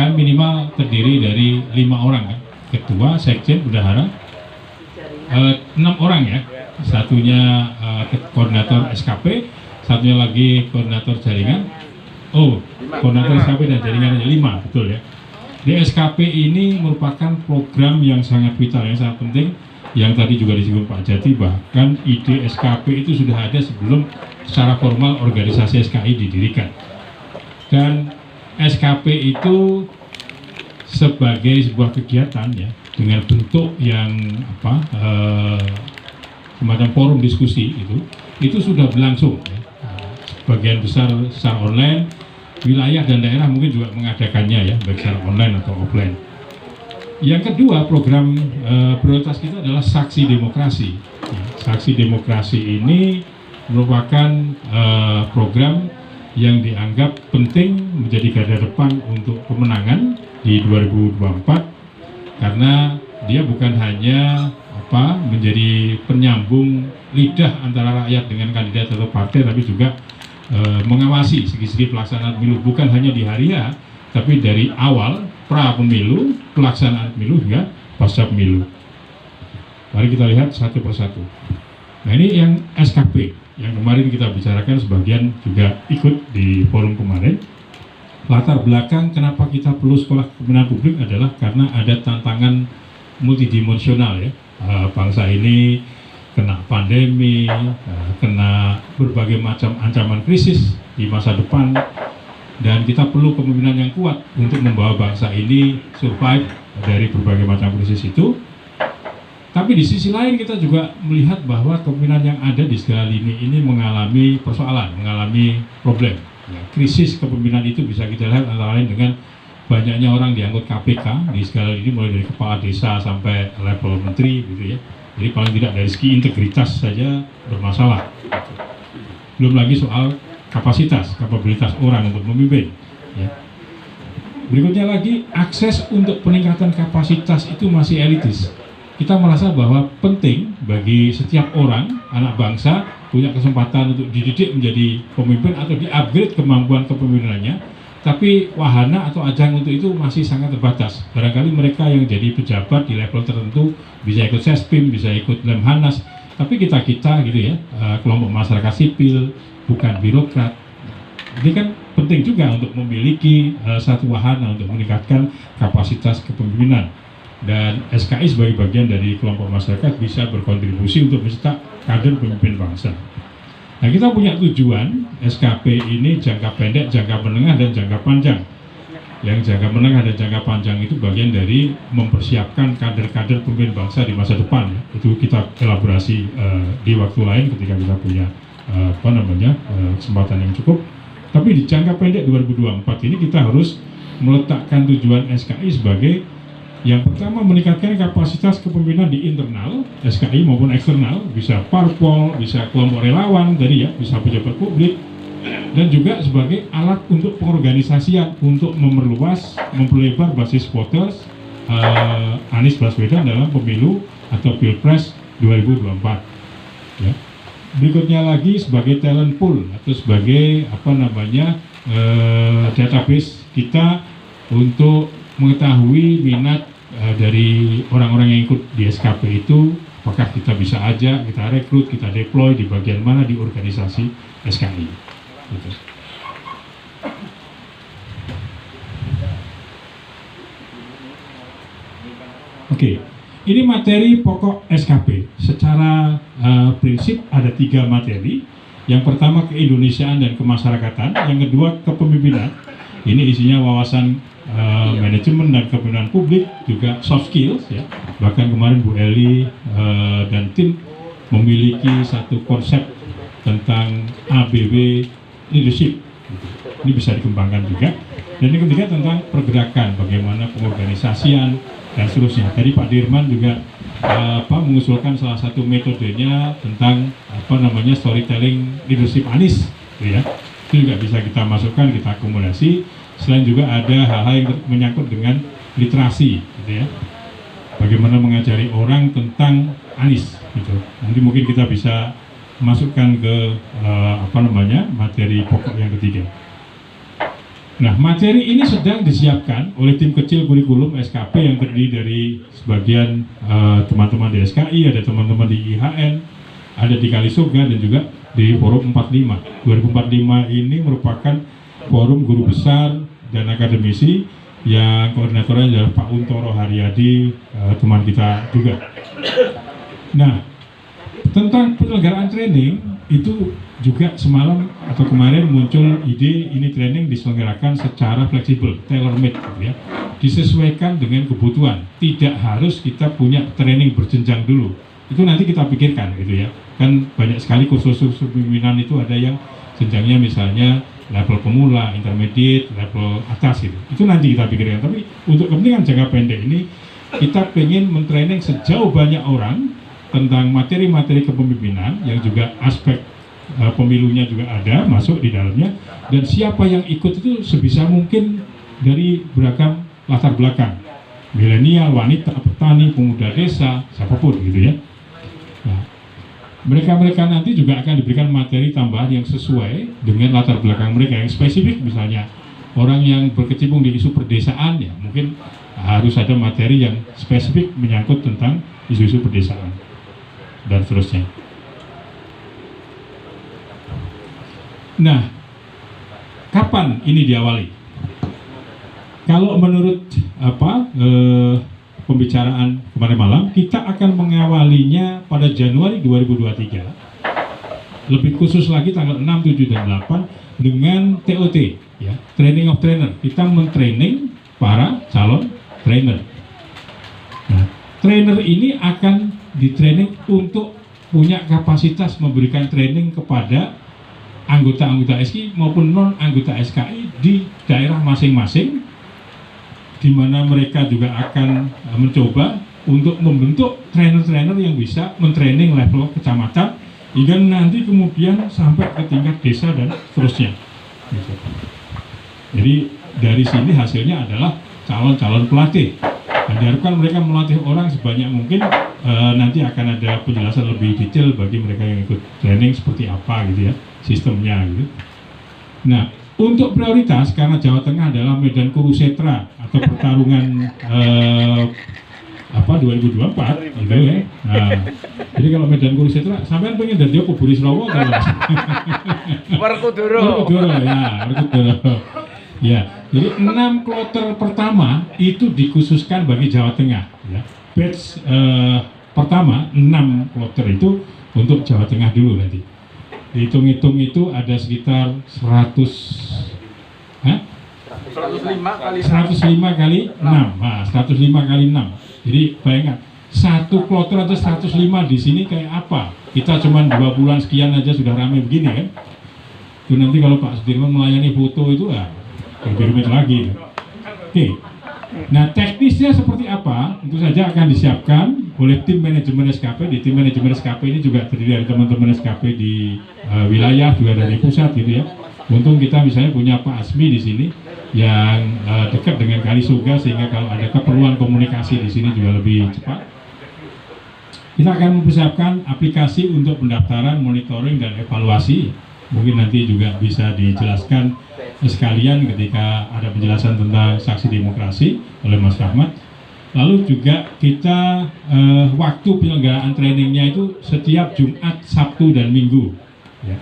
kan minimal terdiri dari 5 orang kan, ketua, sekjen, bendahara, 6 orang ya, satunya koordinator SKP, satunya lagi koordinator jaringan. Koordinator SKP dan jaringan 5, betul ya. Di SKP ini merupakan program yang sangat vital, yang sangat penting, yang tadi juga disinggung Pak Jati, bahkan ide SKP itu sudah ada sebelum secara formal organisasi SKI didirikan. Dan SKP itu sebagai sebuah kegiatan ya, dengan bentuk yang semacam forum diskusi itu sudah berlangsung ya. Sebagian besar secara online, wilayah dan daerah mungkin juga mengadakannya ya, baik secara online atau offline. Yang kedua, program prioritas kita adalah Saksi Demokrasi. Ya, Saksi Demokrasi ini merupakan program yang dianggap penting menjadi garda depan untuk kemenangan di 2024, karena dia bukan hanya menjadi penyambung lidah antara rakyat dengan kandidat atau partai, tapi juga mengawasi segi-segi pelaksanaan pemilu, bukan hanya di hari H, tapi dari awal pra pemilu, pelaksanaan pemilu hingga pasca pemilu. Mari kita lihat satu persatu. Nah, ini yang SKP yang kemarin kita bicarakan, sebagian juga ikut di forum kemarin. Latar belakang kenapa kita perlu sekolah kepemimpinan publik adalah karena ada tantangan multidimensional ya. Bangsa ini kena pandemi, kena berbagai macam ancaman krisis di masa depan, dan kita perlu kepemimpinan yang kuat untuk membawa bangsa ini survive dari berbagai macam krisis itu. Tapi di sisi lain kita juga melihat bahwa kepemimpinan yang ada di segala lini ini mengalami persoalan, mengalami problem. Ya, krisis kepemimpinan itu bisa kita lihat antara lain dengan banyaknya orang diangkut KPK di segala lini, mulai dari kepala desa sampai level menteri gitu ya. Jadi paling tidak dari segi integritas saja bermasalah. Belum lagi soal kapasitas, kapabilitas orang untuk memimpin. Ya. Berikutnya lagi, akses untuk peningkatan kapasitas itu masih elitis. Kita merasa bahwa penting bagi setiap orang, anak bangsa, punya kesempatan untuk dididik menjadi pemimpin atau di-upgrade kemampuan kepemimpinannya, tapi wahana atau ajang untuk itu masih sangat terbatas. Barangkali mereka yang jadi pejabat di level tertentu bisa ikut Sespim, bisa ikut Lemhanas, tapi kita gitu ya, kelompok masyarakat sipil, bukan birokrat. Ini kan penting juga untuk memiliki satu wahana untuk meningkatkan kapasitas kepemimpinan. Dan SKI sebagai bagian dari kelompok masyarakat bisa berkontribusi untuk mencetak kader pemimpin bangsa. Nah, kita punya tujuan SKP ini jangka pendek, jangka menengah, dan jangka panjang. Yang jangka menengah dan jangka panjang itu bagian dari mempersiapkan kader-kader pemimpin bangsa di masa depan. Itu kita elaborasi di waktu lain ketika kita punya kesempatan yang cukup. Tapi di jangka pendek 2024 ini kita harus meletakkan tujuan SKI sebagai yang pertama, meningkatkan kapasitas kepemimpinan di internal SKI maupun eksternal, bisa parpol, bisa kelompok relawan tadi ya, bisa pejabat publik, dan juga sebagai alat untuk pengorganisasian untuk memperlebar basis voters Anies Baswedan dalam pemilu atau Pilpres 2024. Ya. Berikutnya lagi sebagai talent pool atau sebagai database kita untuk mengetahui minat dari orang-orang yang ikut di SKP itu, apakah kita bisa ajak, kita rekrut, kita deploy di bagian mana di organisasi SKI. Gitu. Oke, ini materi pokok SKP. Secara prinsip ada 3 materi. Yang pertama keindonesiaan dan kemasyarakatan, yang kedua kepemimpinan. Ini isinya wawasan manajemen dan kepemimpinan publik, juga soft skills ya. Bahkan kemarin Bu Eli dan tim memiliki satu konsep tentang ABW leadership. Ini bisa dikembangkan juga. Dan yang ketiga tentang pergerakan, bagaimana pengorganisasian dan seterusnya. Tadi Pak Dirman juga mengusulkan salah satu metodenya tentang storytelling leadership Anies, gitu ya. Itu juga bisa kita masukkan, kita akomodasi. Selain juga ada hal-hal yang menyangkut dengan literasi, gitu ya. Bagaimana mengajari orang tentang Anies, gitu. Nanti mungkin kita bisa masukkan ke materi pokok yang ketiga. Nah, materi ini sedang disiapkan oleh tim kecil kurikulum SKP yang terdiri dari sebagian teman-teman di SKI, ada teman-teman di IHN, ada di Kalisoga, dan juga di Forum 45. 2045 ini merupakan forum guru besar dan akademisi yang koordinatornya adalah Pak Untoro Haryadi, teman kita juga. Nah, tentang penyelenggaraan training itu juga semalam atau kemarin muncul ide ini training diselenggarakan secara fleksibel, tailor-made gitu ya, disesuaikan dengan kebutuhan. Tidak harus kita punya training berjenjang dulu. Itu nanti kita pikirkan gitu ya. Kan banyak sekali kursus-kursus pimpinan itu ada yang jenjangnya misalnya level pemula, intermediate, level atas gitu. Itu nanti kita pikirkan. Tapi untuk kepentingan jangka pendek ini kita pengen mentraining sejauh banyak orang tentang materi-materi kepemimpinan yang juga aspek pemilunya juga ada masuk di dalamnya, dan siapa yang ikut itu sebisa mungkin dari beragam latar belakang, milenial, wanita, petani, pemuda desa, siapapun gitu ya. Nah, mereka nanti juga akan diberikan materi tambahan yang sesuai dengan latar belakang mereka yang spesifik. Misalnya orang yang berkecimpung di isu perdesaan ya mungkin harus ada materi yang spesifik menyangkut tentang isu-isu perdesaan dan seterusnya. Nah, kapan ini diawali? Kalau menurut pembicaraan kemarin malam, kita akan mengawalinya pada Januari 2023. Lebih khusus lagi tanggal 6, 7, dan 8 dengan TOT, ya, Training of Trainer. Kita mentraining para calon trainer. Nah, trainer ini akan ditraining untuk punya kapasitas memberikan training kepada anggota-anggota SKI maupun non-anggota SKI di daerah masing-masing, di mana mereka juga akan mencoba untuk membentuk trainer-trainer yang bisa mentraining level kecamatan hingga nanti kemudian sampai ke tingkat desa dan seterusnya. Jadi dari sini hasilnya adalah calon-calon pelatih. Dan diharapkan mereka melatih orang sebanyak mungkin. Nanti akan ada penjelasan lebih detail bagi mereka yang ikut training seperti apa gitu ya, sistemnya gitu. Nah, untuk prioritas karena Jawa Tengah adalah medan kurusetra atau pertarungan 2024 gitu ya. Nah, jadi kalau medan kurusetra sampean pengen dadi apa Buri Srawa kalau Werkudara. Werkudara. Ya, jadi 6 kloter pertama itu dikhususkan bagi Jawa Tengah ya. Batch pertama 6 kloter itu untuk Jawa Tengah dulu nanti. Dihitung-hitung itu ada sekitar 105 kali 6. Nah, 105 kali 6. Jadi bayangkan satu kloter atau 105 di sini kayak apa? Kita cuma 2 bulan sekian aja sudah ramai begini kan? Itu nanti kalau Pak Sudirman melayani foto itu lebih rumit lagi. Oke. Nah, teknisnya seperti apa? Tentu saja akan disiapkan oleh tim manajemen SKP. Di tim manajemen SKP ini juga terdiri dari teman-teman SKP di wilayah, juga dari pusat gitu ya. Untung kita misalnya punya Pak Asmi di sini yang dekat dengan Kalisoga, sehingga kalau ada keperluan komunikasi di sini juga lebih cepat. Kita akan mempersiapkan aplikasi untuk pendaftaran, monitoring, dan evaluasi. Mungkin nanti juga bisa dijelaskan sekalian ketika ada penjelasan tentang saksi demokrasi oleh Mas Rahmat. Lalu juga kita waktu penyelenggaraan trainingnya itu setiap Jumat, Sabtu, dan Minggu ya.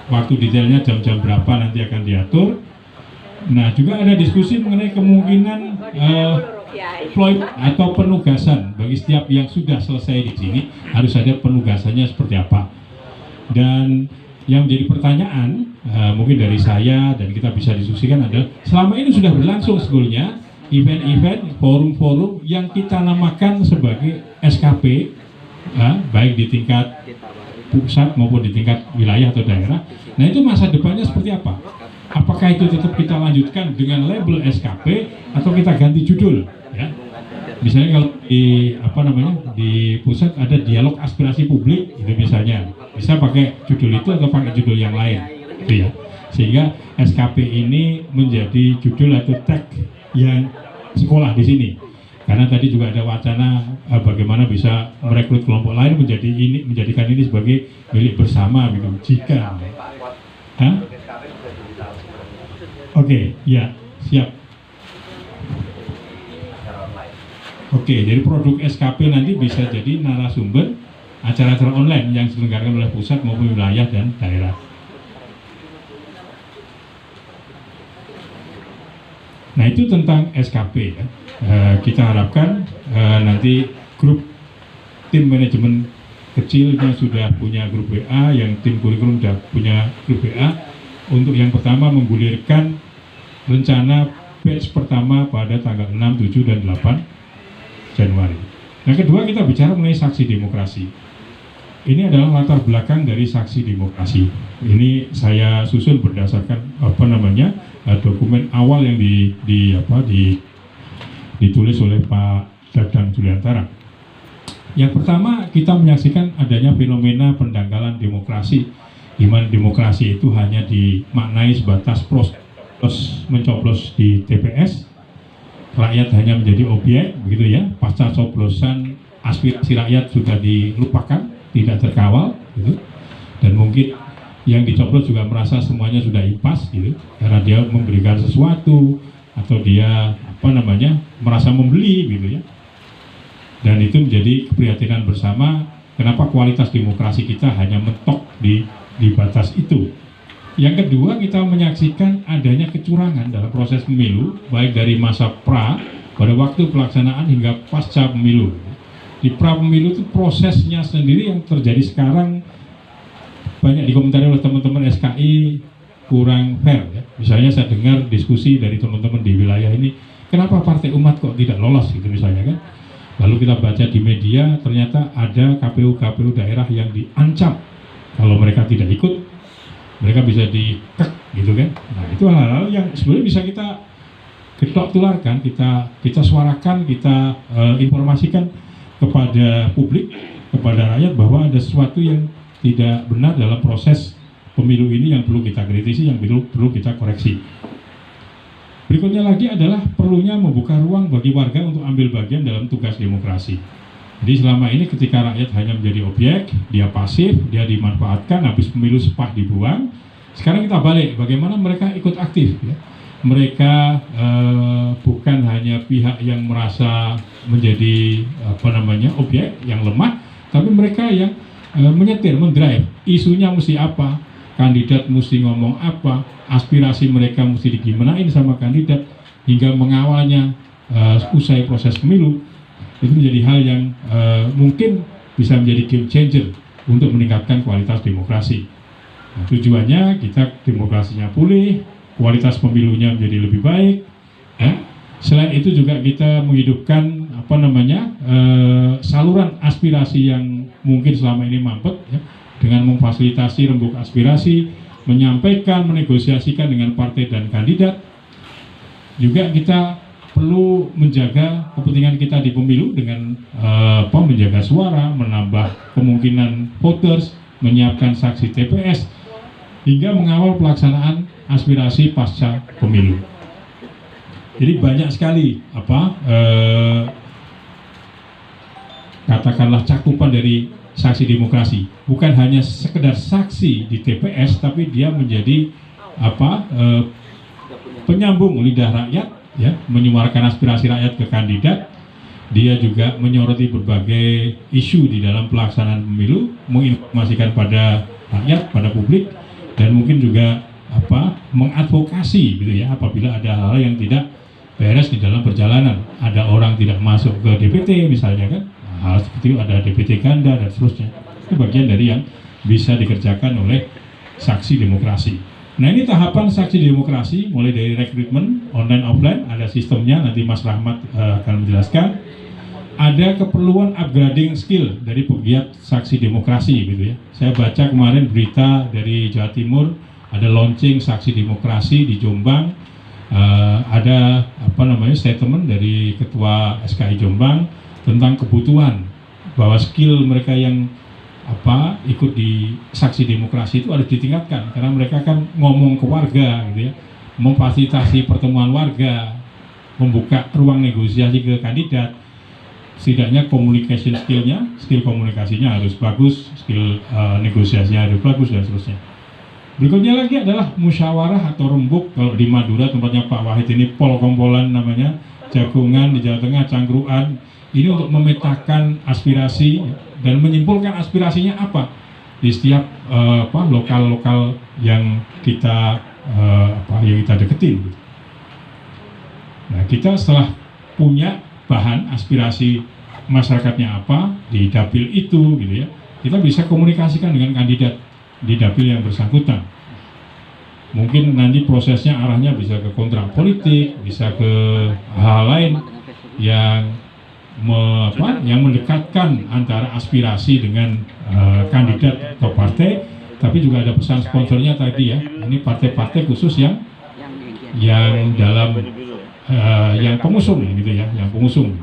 Waktu detailnya jam-jam berapa nanti akan diatur. Nah, juga ada diskusi mengenai kemungkinan deploy atau penugasan bagi setiap yang sudah selesai di sini, harus ada penugasannya seperti apa. Dan yang menjadi pertanyaan mungkin dari saya dan kita bisa diskusikan adalah selama ini sudah berlangsung sebetulnya event-event, forum-forum yang kita namakan sebagai SKP, baik di tingkat pusat maupun di tingkat wilayah atau daerah. Nah, itu masa depannya seperti apa? Apakah itu tetap kita lanjutkan dengan label SKP atau kita ganti judul? Ya. Misalnya kalau di pusat ada dialog aspirasi publik, itu misalnya bisa pakai judul itu atau pakai judul yang lain, gitu ya. Sehingga SKP ini menjadi judul atau tag yang sekolah di sini. Karena tadi juga ada wacana bagaimana bisa merekrut kelompok lain menjadikan ini sebagai milik bersama, gitu. Jika Oke, ya, siap. Oke, jadi produk SKP nanti bisa jadi narasumber acara-acara online yang diselenggarakan oleh pusat maupun wilayah dan daerah. Nah, itu tentang SKP ya. Kita harapkan nanti grup tim manajemen kecil yang sudah punya grup WA, yang tim kurikulum sudah punya grup WA, untuk yang pertama menggulirkan rencana batch pertama pada tanggal 6, 7, dan 8 Januari. Yang kedua, kita bicara mengenai saksi demokrasi. Ini adalah latar belakang dari saksi demokrasi. Ini saya susun berdasarkan dokumen awal yang ditulis oleh Pak Dadang Juliantara. Yang pertama, kita menyaksikan adanya fenomena pendangkalan demokrasi, di mana demokrasi itu hanya dimaknai sebatas proses mencoblos di TPS, rakyat hanya menjadi objek, begitu ya. Pasca coblosan aspirasi rakyat sudah dilupakan, tidak terkawal, gitu. Dan mungkin yang dicoblos juga merasa semuanya sudah impas, gitu, karena dia memberikan sesuatu atau dia merasa membeli, gitu ya. Dan itu menjadi keprihatinan bersama. Kenapa kualitas demokrasi kita hanya mentok di batas itu? Yang kedua, kita menyaksikan adanya kecurangan dalam proses pemilu, baik dari masa pada waktu pelaksanaan hingga pasca pemilu. Di pra pemilu itu prosesnya sendiri yang terjadi sekarang banyak dikomentari oleh teman-teman SKI kurang fair ya. Misalnya saya dengar diskusi dari teman-teman di wilayah ini, kenapa Partai Umat kok tidak lolos gitu misalnya kan. Lalu kita baca di media, ternyata ada KPU daerah yang diancam kalau mereka tidak ikut, mereka bisa dikek gitu kan. Nah, itu hal-hal yang sebenarnya bisa kita tularkan, kita suarakan, kita informasikan kepada publik, kepada rakyat, bahwa ada sesuatu yang tidak benar dalam proses pemilu ini yang perlu kita kritisi, yang perlu kita koreksi. Berikutnya lagi adalah perlunya membuka ruang bagi warga untuk ambil bagian dalam tugas demokrasi. Jadi selama ini ketika rakyat hanya menjadi objek, dia pasif, dia dimanfaatkan, habis pemilu sepah dibuang. Sekarang kita balik, bagaimana mereka ikut aktif ya. Mereka bukan hanya pihak yang merasa menjadi objek yang lemah, tapi mereka yang menyetir, mendrive, isunya mesti apa, kandidat mesti ngomong apa, aspirasi mereka mesti digimanain sama kandidat, hingga mengawalnya usai proses pemilu. Itu menjadi hal yang mungkin bisa menjadi game changer untuk meningkatkan kualitas demokrasi. Nah, tujuannya kita demokrasinya pulih, kualitas pemilunya menjadi lebih baik. Selain itu juga kita menghidupkan saluran aspirasi yang mungkin selama ini mampet ya, dengan memfasilitasi rembuk aspirasi, menyampaikan, menegosiasikan dengan partai dan kandidat. Juga kita perlu menjaga kepentingan kita di pemilu dengan menjaga suara, menambah kemungkinan voters, menyiapkan saksi TPS, hingga mengawal pelaksanaan aspirasi pasca pemilu. Jadi banyak sekali katakanlah cakupan dari saksi demokrasi. Bukan hanya sekedar saksi di TPS, tapi dia menjadi penyambung lidah rakyat, ya, menyuarakan aspirasi rakyat ke kandidat. Dia juga menyoroti berbagai isu di dalam pelaksanaan pemilu, menginformasikan pada rakyat, pada publik, dan mungkin juga mengadvokasi gitu ya, apabila ada hal yang tidak beres di dalam perjalanan. Ada orang tidak masuk ke DPT misalnya kan, hal seperti itu, ada DPT ganda dan seterusnya. Itu bagian dari yang bisa dikerjakan oleh saksi demokrasi. Nah, ini tahapan saksi demokrasi mulai dari rekrutmen online offline, ada sistemnya, nanti Mas Rahmat akan menjelaskan. Ada keperluan upgrading skill dari pegiat saksi demokrasi gitu ya. Saya baca kemarin berita dari Jawa Timur, ada launching saksi demokrasi di Jombang. Ada statement dari Ketua SKI Jombang tentang kebutuhan bahwa skill mereka yang ikut di saksi demokrasi itu harus ditingkatkan, karena mereka kan ngomong ke warga gitu ya, memfasilitasi pertemuan warga, membuka ruang negosiasi ke kandidat. Setidaknya communication skill komunikasinya harus bagus, skill negosiasinya harus bagus dan seterusnya. Berikutnya lagi adalah musyawarah atau rembuk. Kalau di Madura tempatnya Pak Wahid ini pol kompolan namanya, Jagungan di Jawa Tengah, Cangkruan. Ini untuk memetakan aspirasi dan menyimpulkan aspirasinya apa di setiap lokal-lokal yang kita deketin. Nah, kita setelah punya bahan aspirasi masyarakatnya apa di dapil itu gitu ya, kita bisa komunikasikan dengan kandidat di dapil yang bersangkutan. Mungkin nanti prosesnya arahnya bisa ke kontrak politik, bisa ke hal lain yang yang mendekatkan antara aspirasi dengan kandidat atau partai. Tapi juga ada pesan sponsornya tadi ya, ini partai-partai khusus yang dalam yang pengusung gitu ya, yang pengusung.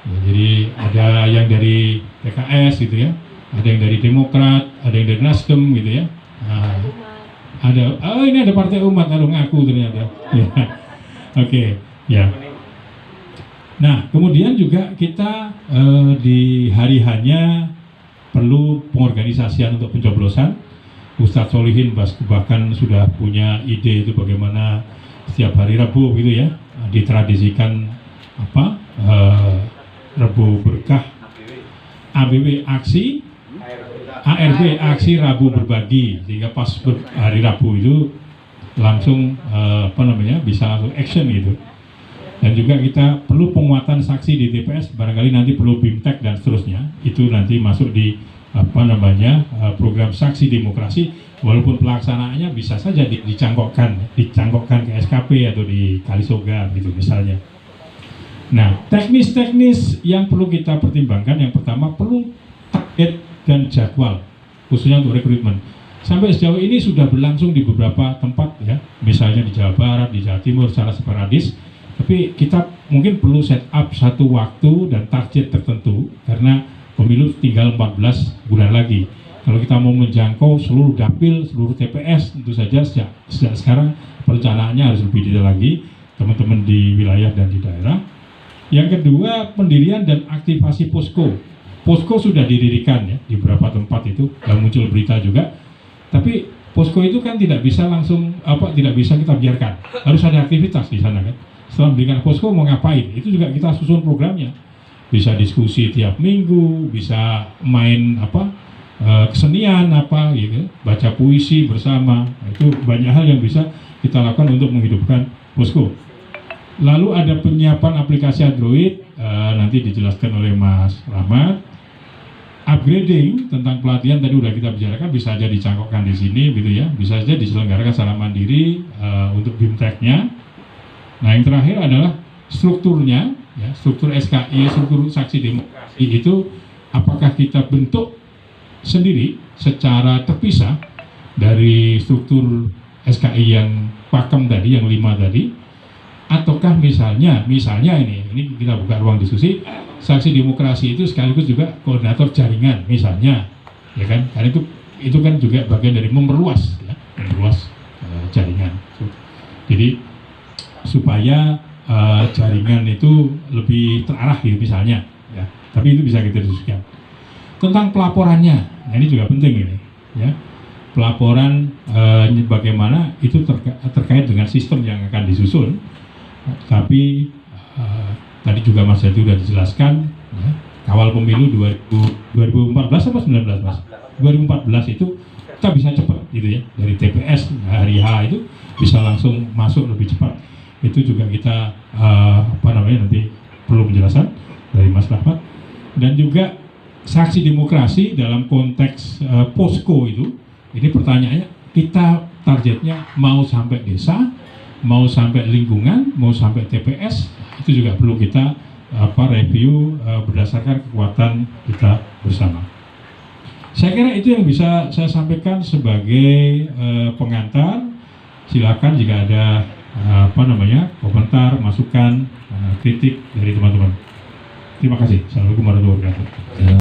Ya, jadi ada yang dari PKS gitu ya, ada yang dari Demokrat, ada yang dari Nasdem gitu ya. Nah, ini ada Partai Umat, ngaku ternyata. Ya. Oke, ya. Nah, kemudian juga kita di hari hanya perlu pengorganisasian untuk pencoblosan. Ustadz Solihin bahkan sudah punya ide itu bagaimana setiap hari Rabu gitu ya, ditradisikan Rabu berkah, ABW aksi, ARB aksi Rabu berbagi, sehingga pas hari Rabu itu langsung bisa langsung action gitu. Dan juga kita perlu penguatan saksi di TPS, barangkali nanti perlu BIMTEK dan seterusnya. Itu nanti masuk di program saksi demokrasi, walaupun pelaksanaannya bisa saja dicangkokkan ke SKP atau di Kalisoga gitu misalnya. Nah, teknis-teknis yang perlu kita pertimbangkan, yang pertama perlu target dan jadwal, khususnya untuk rekrutmen. Sampai sejauh ini sudah berlangsung di beberapa tempat ya, misalnya di Jawa Barat, di Jawa Timur secara sporadis. Tapi kita mungkin perlu set up satu waktu dan target tertentu, karena pemilu tinggal 14 bulan lagi. Kalau kita mau menjangkau seluruh dapil, seluruh TPS, tentu saja sejak sekarang perencanaannya harus lebih detail lagi, teman-teman di wilayah dan di daerah. Yang kedua, pendirian dan aktivasi posko. Posko sudah didirikan ya di beberapa tempat itu, dan muncul berita juga. Tapi posko itu kan tidak bisa langsung tidak bisa kita biarkan. Harus ada aktivitas di sana kan. Setelah mendirikan posko mau ngapain? Itu juga kita susun programnya. Bisa diskusi tiap minggu, bisa main kesenian gitu, baca puisi bersama. Itu banyak hal yang bisa kita lakukan untuk menghidupkan posko. Lalu ada penyiapan aplikasi Android, nanti dijelaskan oleh Mas Rahmat. Upgrading tentang pelatihan tadi udah kita bicarakan, bisa aja dicangkokkan di sini gitu ya, bisa saja diselenggarakan secara mandiri untuk BIMTEK-nya. Nah, yang terakhir adalah strukturnya, ya, struktur SKI, struktur saksi demokrasi itu apakah kita bentuk sendiri secara terpisah dari struktur SKI yang pakem tadi, yang 5 tadi, ataukah misalnya ini kita buka ruang diskusi, saksi demokrasi itu sekaligus juga koordinator jaringan misalnya, ya kan? Karena itu kan juga bagian dari memperluas jaringan. Jadi supaya jaringan itu lebih terarah gitu misalnya, ya. Tapi itu bisa kita diskusikan. Tentang pelaporannya, nah ini juga penting ini, ya. Pelaporan bagaimana itu terkait dengan sistem yang akan disusun. Tapi tadi juga Mas Jati sudah dijelaskan ya, kawal pemilu 2014 atau 19 Mas? 2014 itu kita bisa cepat gitu ya, dari TPS hari H itu bisa langsung masuk lebih cepat. Itu juga kita nanti perlu penjelasan dari Mas Rahmat. Dan juga saksi demokrasi dalam konteks posko itu, ini pertanyaannya kita targetnya mau sampai desa, mau sampai lingkungan, mau sampai TPS, itu juga perlu kita review berdasarkan kekuatan kita bersama. Saya kira itu yang bisa saya sampaikan sebagai pengantar. Silakan jika ada komentar, masukan, kritik dari teman-teman. Terima kasih. Assalamualaikum warahmatullahi wabarakatuh.